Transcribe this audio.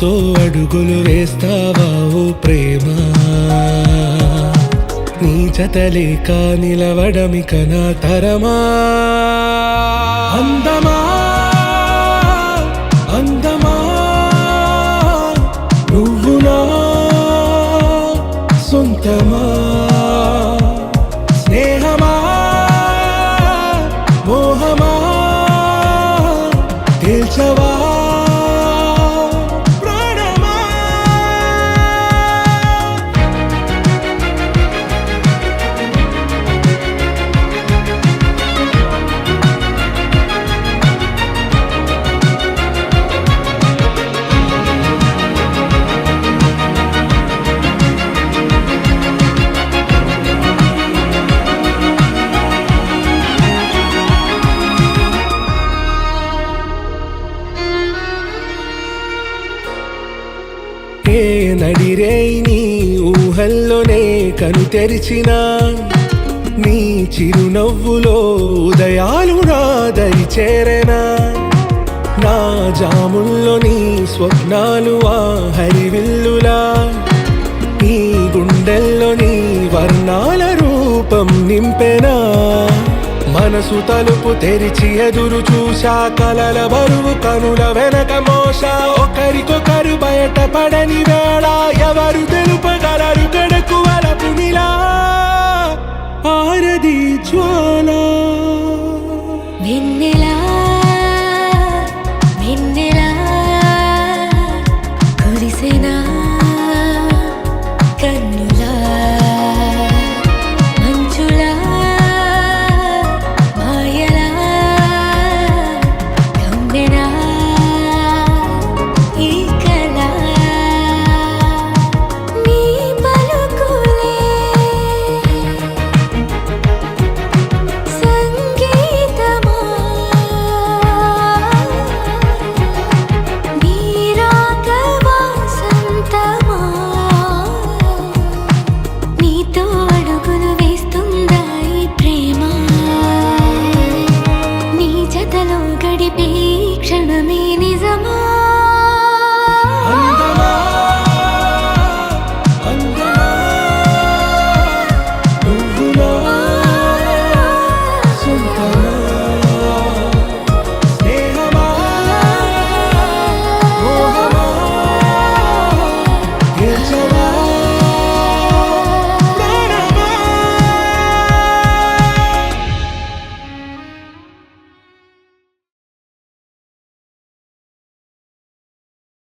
నాతో అడుగులు వేస్తావా ఓ ప్రేమ నీ జతలేక నిలవడమిక నా తరమా అందమా అందమా నువ్వు నా సొంతమా స్నేహమా మోహమా తేల్చవా ఏ నడిరే నీ ఊహల్లోనే కను తెరిచిన నీ చిరునవ్వులో ఉదయాలు నా దరి చేరెనా నా జాముల్లో నీ స్వప్నాలు ఆ హరివిల్లులా నీ గుండెల్లో నీ వర్ణాల రూపం నింపెనా మనసు తలుపు తెరిచి ఎదురు చూసా కలల బరువు కనుల వెనక మోసా ఒకరికొకరు బయట పడని వేళ ఎవరు తెలుపగలరు